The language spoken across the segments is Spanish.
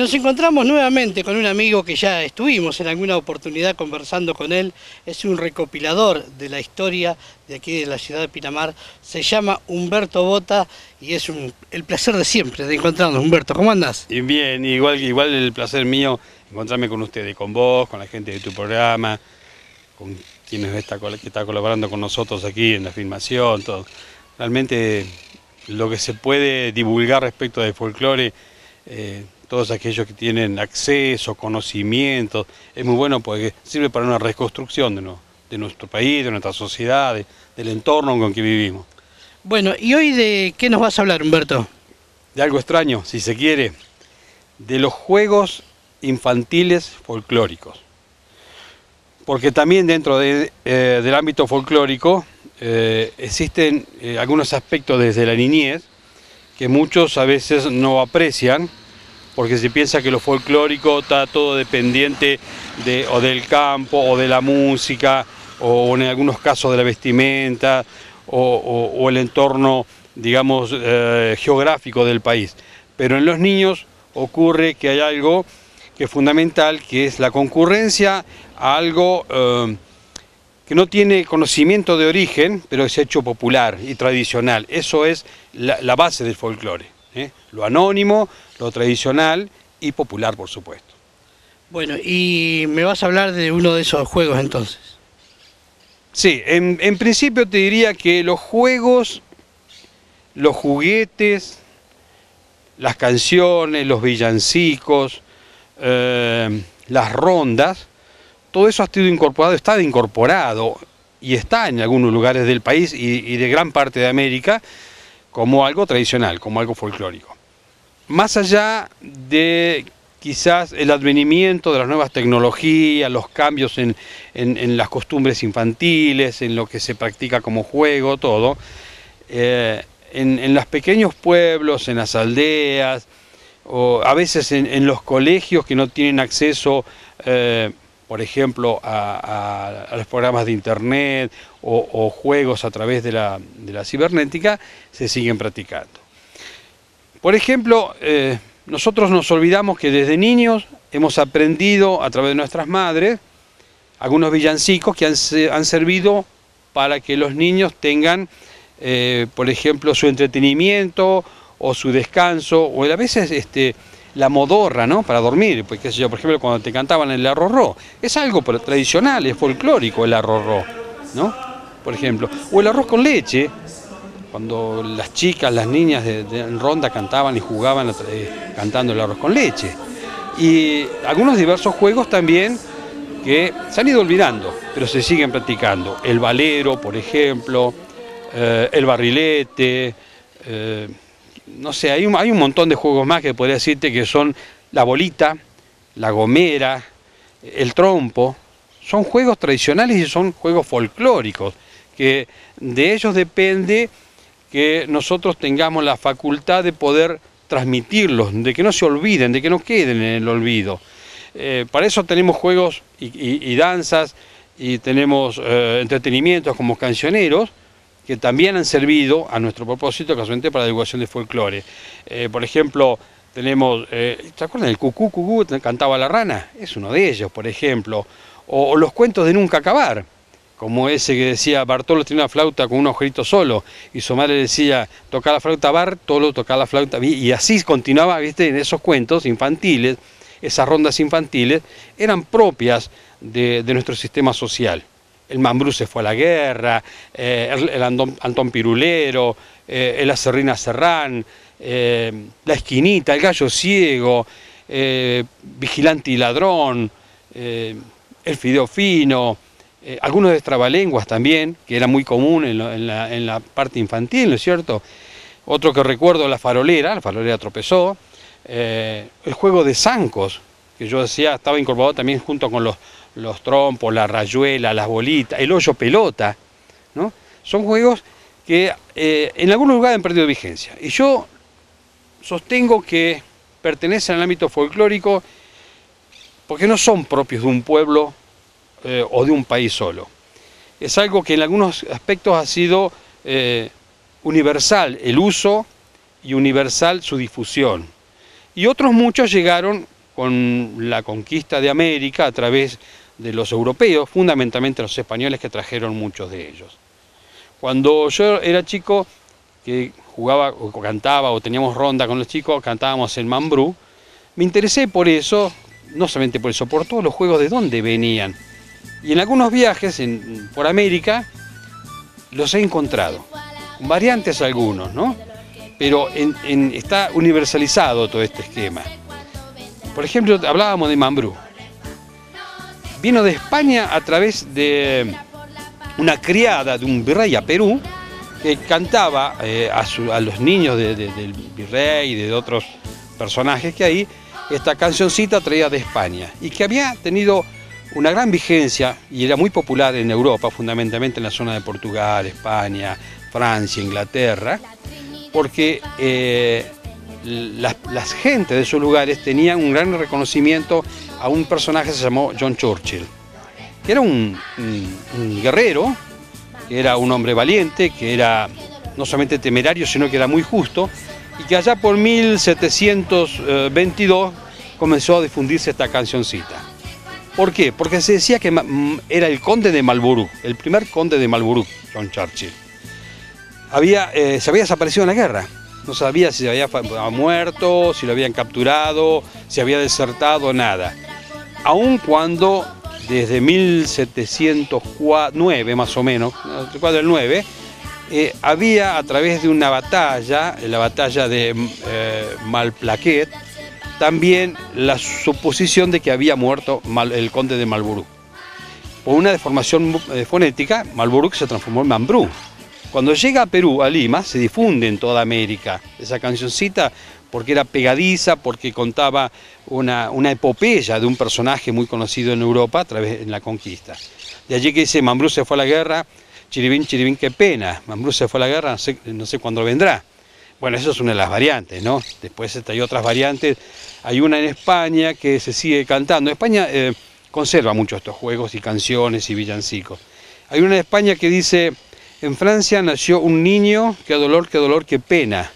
nos encontramos nuevamente con un amigo que ya estuvimos en alguna oportunidad conversando con él. Es un recopilador de la historia de aquí de la ciudad de Pinamar. Se llama Humberto Bota y es el placer de siempre de encontrarnos. Humberto, ¿cómo andás? Y bien, igual el placer mío encontrarme con ustedes, con vos, con la gente de tu programa, con quienes que está colaborando con nosotros aquí en la filmación, todo. Realmente lo que se puede divulgar respecto del folclore, todos aquellos que tienen acceso, conocimiento, es muy bueno porque sirve para una reconstrucción de nuestro país, de nuestra sociedad, del entorno con que vivimos. Bueno, ¿y hoy de qué nos vas a hablar, Humberto? De algo extraño, si se quiere, de los juegos infantiles folclóricos. Porque también dentro del ámbito folclórico existen algunos aspectos desde la niñez que muchos a veces no aprecian, porque se piensa que lo folclórico está todo dependiente o del campo, o de la música, o en algunos casos de la vestimenta, o el entorno, digamos, geográfico del país. Pero en los niños ocurre que hay algo que es fundamental, que es la concurrencia a algo que no tiene conocimiento de origen, pero es hecho popular y tradicional. Eso es la base del folclore, lo anónimo, lo tradicional y popular, por supuesto. Bueno, y me vas a hablar de uno de esos juegos entonces. Sí, en principio te diría que los juegos, los juguetes, las canciones, los villancicos, las rondas, todo eso ha sido incorporado, está incorporado y está en algunos lugares del país y de gran parte de América como algo tradicional, como algo folclórico. Más allá de quizás el advenimiento de las nuevas tecnologías, los cambios en las costumbres infantiles, en lo que se practica como juego, todo, en los pequeños pueblos, en las aldeas, o a veces en los colegios que no tienen acceso, por ejemplo, a los programas de internet o juegos a través de la cibernética, se siguen practicando. Por ejemplo, nosotros nos olvidamos que desde niños hemos aprendido a través de nuestras madres algunos villancicos que han servido para que los niños tengan, por ejemplo, su entretenimiento o su descanso, o a veces la modorra, ¿no?, para dormir, pues, qué sé yo, por ejemplo, cuando te cantaban el arrorró, es algo tradicional, es folclórico el arrorró, ¿no?, por ejemplo, o el arroz con leche, cuando las chicas, las niñas en ronda cantaban y jugaban cantando el arroz con leche, y algunos diversos juegos también que se han ido olvidando, pero se siguen practicando, el valero, por ejemplo, el barrilete, no sé, hay un montón de juegos más que podría decirte que son la bolita, la gomera, el trompo. Son juegos tradicionales y son juegos folclóricos, que de ellos depende que nosotros tengamos la facultad de poder transmitirlos, de que no se olviden, de que no queden en el olvido. Para eso tenemos juegos y danzas, y tenemos entretenimientos como cancioneros, que también han servido a nuestro propósito, casualmente para la divulgación de folclore. Por ejemplo, tenemos, ¿te acuerdan del cucú, cucú, cantaba la rana? Es uno de ellos, por ejemplo. O los cuentos de nunca acabar, como ese que decía, Bartolo tenía una flauta con un agujerito solo, y su madre decía, toca la flauta Bartolo, toca la flauta, y así continuaba, ¿viste? En esos cuentos infantiles, esas rondas infantiles, eran propias de nuestro sistema social. El Mambrú se fue a la guerra, el Antón Pirulero, el Acerrín Serrán, la Esquinita, el Gallo Ciego, Vigilante y Ladrón, el Fideo Fino, algunos de Trabalenguas también, que era muy común en la parte infantil, ¿no es cierto? Otro que recuerdo, la farolera tropezó, el juego de zancos, que yo decía, estaba incorporado también junto con los trompos, la rayuela, las bolitas, el hoyo pelota, ¿no? Son juegos que en algunos lugares han perdido vigencia. Y yo sostengo que pertenecen al ámbito folclórico porque no son propios de un pueblo o de un país solo. Es algo que en algunos aspectos ha sido universal el uso y universal su difusión. Y otros muchos llegaron con la conquista de América a través de los europeos, fundamentalmente los españoles que trajeron muchos de ellos. Cuando yo era chico, que jugaba o cantaba o teníamos ronda con los chicos, cantábamos el mambrú, me interesé por eso, no solamente por eso, por todos los juegos de dónde venían. Y en algunos viajes por América los he encontrado, variantes algunos, ¿no? Pero está universalizado todo este esquema. Por ejemplo, hablábamos de mambrú. Vino de España a través de una criada de un virrey a Perú, que cantaba a los niños del virrey y de otros personajes que hay, esta cancioncita traída de España, y que había tenido una gran vigencia y era muy popular en Europa, fundamentalmente en la zona de Portugal, España, Francia, Inglaterra, porque las gentes de esos lugares tenían un gran reconocimiento a un personaje que se llamó John Churchill, que era un guerrero, que era un hombre valiente, que era no solamente temerario, sino que era muy justo, y que allá por 1722 comenzó a difundirse esta cancioncita. ¿Por qué? Porque se decía que era el conde de Marlborough, el primer conde de Marlborough, John Churchill. Se había desaparecido en la guerra, no sabía si se había muerto, si lo habían capturado, si había desertado, nada. Aun cuando desde 1709 más o menos, el 9, había a través de una batalla, la batalla de Malplaquet, también la suposición de que había muerto el conde de Marlborough. Por una deformación fonética, Marlborough se transformó en mambrú. Cuando llega a Perú, a Lima, se difunde en toda América esa cancioncita porque era pegadiza, porque contaba una epopeya de un personaje muy conocido en Europa a través de la conquista. De allí que dice, mambrú se fue a la guerra, chiribín, qué pena. Mambrú se fue a la guerra, no sé cuándo vendrá. Bueno, eso es una de las variantes, ¿no? Después hay otras variantes. Hay una en España que se sigue cantando. España conserva mucho estos juegos y canciones y villancicos. Hay una en España que dice, en Francia nació un niño, qué dolor, qué pena.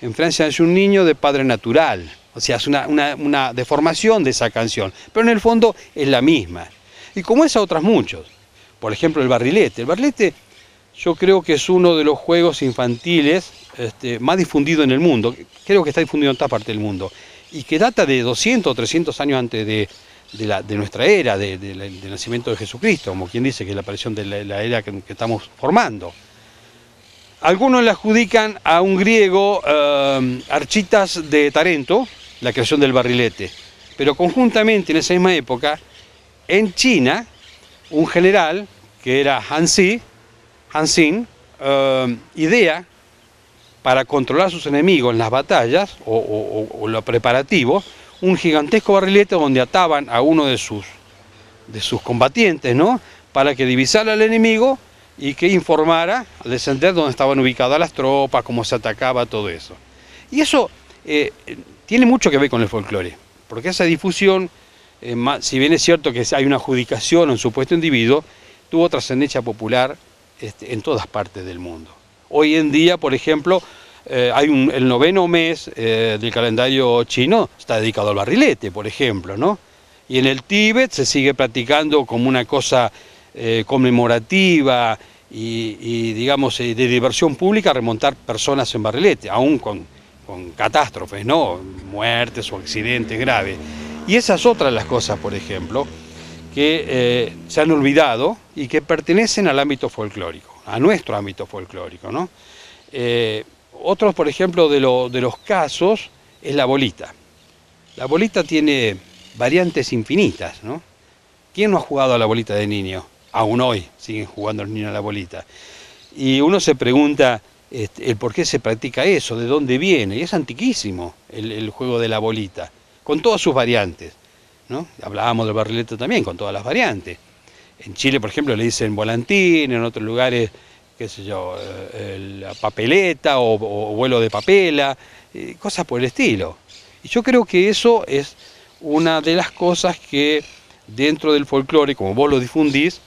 En Francia nació un niño de padre natural. O sea, es una deformación de esa canción. Pero en el fondo es la misma. Y como esa, otras muchos. Por ejemplo, el barrilete. El barrilete yo creo que es uno de los juegos infantiles más difundido en el mundo. Creo que está difundido en toda parte del mundo. Y que data de 200 o 300 años antes de nuestra era, del nacimiento de Jesucristo, como quien dice que es la aparición de la era que estamos formando. Algunos le adjudican a un griego, Architas de Tarento, la creación del barrilete. Pero conjuntamente en esa misma época, en China, un general que era Han Xin, idea para controlar a sus enemigos en las batallas o lo preparativo, un gigantesco barrilete donde ataban a uno de sus combatientes, ¿no? Para que divisara al enemigo y que informara al descender dónde estaban ubicadas las tropas, cómo se atacaba, todo eso. Y eso tiene mucho que ver con el folclore, porque esa difusión, si bien es cierto que hay una adjudicación a un supuesto individuo, tuvo trascendencia popular en todas partes del mundo. Hoy en día, por ejemplo, hay el 9º mes del calendario chino está dedicado al barrilete, por ejemplo, ¿no? Y en el Tíbet se sigue practicando como una cosa conmemorativa y digamos, de diversión pública, remontar personas en barrilete, aún con catástrofes, ¿no? Muertes o accidentes graves. Y esas otras las cosas, por ejemplo, que se han olvidado y que pertenecen al ámbito folclórico, a nuestro ámbito folclórico, ¿no? Otros, por ejemplo, de los casos es la bolita. La bolita tiene variantes infinitas, ¿no? ¿Quién no ha jugado a la bolita de niño? Aún hoy siguen jugando los niños a la bolita. Y uno se pregunta el por qué se practica eso, de dónde viene. Y es antiquísimo el juego de la bolita, con todas sus variantes, ¿no? Hablábamos del barrilete también, con todas las variantes. En Chile, por ejemplo, le dicen volantín, en otros lugares, qué sé yo, la papeleta o vuelo de papela, cosas por el estilo. Y yo creo que eso es una de las cosas que dentro del folclore, como vos lo difundís,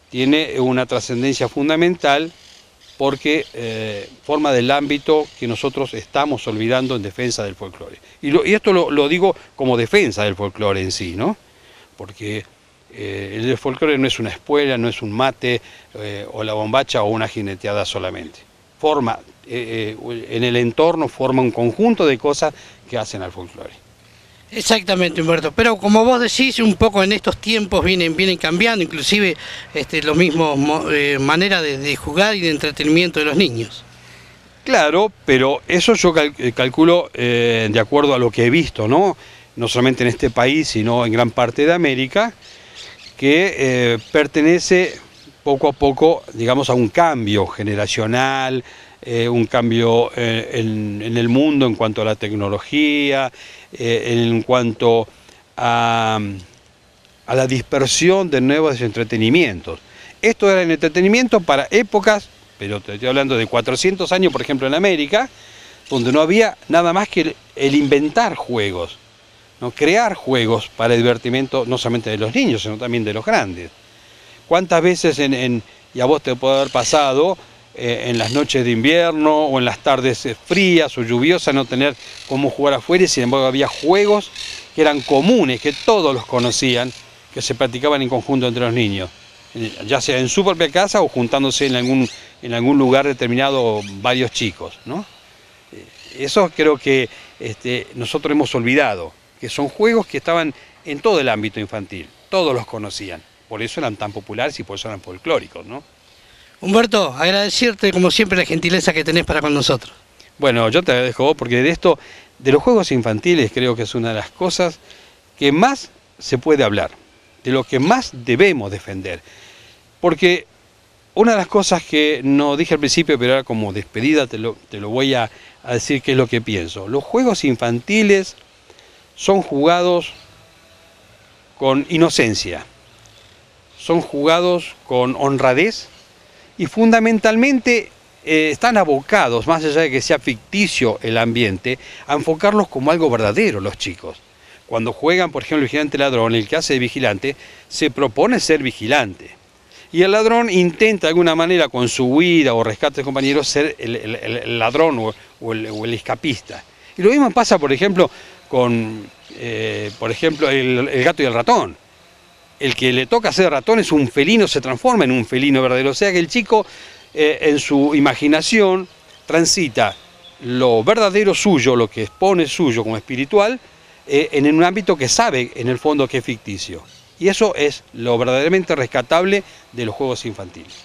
tiene una trascendencia fundamental porque forma del ámbito que nosotros estamos olvidando en defensa del folclore. Y esto lo digo como defensa del folclore en sí, ¿no? Porque el folclore no es una espuela, no es un mate, o la bombacha o una jineteada solamente. Forma, en el entorno forma un conjunto de cosas que hacen al folclore. Exactamente, Humberto, pero como vos decís, un poco en estos tiempos vienen cambiando, inclusive los mismos maneras de jugar y de entretenimiento de los niños. Claro, pero eso yo calculo de acuerdo a lo que he visto, ¿no? No solamente en este país, sino en gran parte de América, que pertenece poco a poco, digamos, a un cambio generacional, un cambio en el mundo en cuanto a la tecnología, en cuanto a la dispersión de nuevos entretenimientos. Esto era el entretenimiento para épocas, pero te estoy hablando de 400 años, por ejemplo, en América, donde no había nada más que el inventar juegos, ¿no? Crear juegos para el divertimento no solamente de los niños, sino también de los grandes. ¿Cuántas veces, y a vos te puede haber pasado, en las noches de invierno o en las tardes frías o lluviosas, no tener cómo jugar afuera, y sin embargo había juegos que eran comunes, que todos los conocían, que se practicaban en conjunto entre los niños, ya sea en su propia casa o juntándose en algún lugar determinado varios chicos, ¿no? Eso creo que nosotros hemos olvidado, que son juegos que estaban en todo el ámbito infantil, todos los conocían, por eso eran tan populares y por eso eran folclóricos, ¿no? Humberto, agradecerte como siempre la gentileza que tenés para con nosotros. Bueno, yo te agradezco vos, porque de los juegos infantiles creo que es una de las cosas que más se puede hablar, de lo que más debemos defender. Porque una de las cosas que no dije al principio, pero ahora como despedida te lo voy a decir qué es lo que pienso. Los juegos infantiles son jugados con inocencia, son jugados con honradez, y fundamentalmente están abocados, más allá de que sea ficticio el ambiente, a enfocarlos como algo verdadero los chicos. Cuando juegan, por ejemplo, el vigilante ladrón, el que hace de vigilante, se propone ser vigilante. Y el ladrón intenta de alguna manera, con su huida o rescate de compañeros, ser el ladrón o el escapista. Y lo mismo pasa, por ejemplo, con el gato y el ratón. El que le toca ser ratón es un felino, se transforma en un felino verdadero. O sea que el chico, en su imaginación, transita lo verdadero suyo, lo que expone suyo como espiritual, en un ámbito que sabe en el fondo que es ficticio. Y eso es lo verdaderamente rescatable de los juegos infantiles.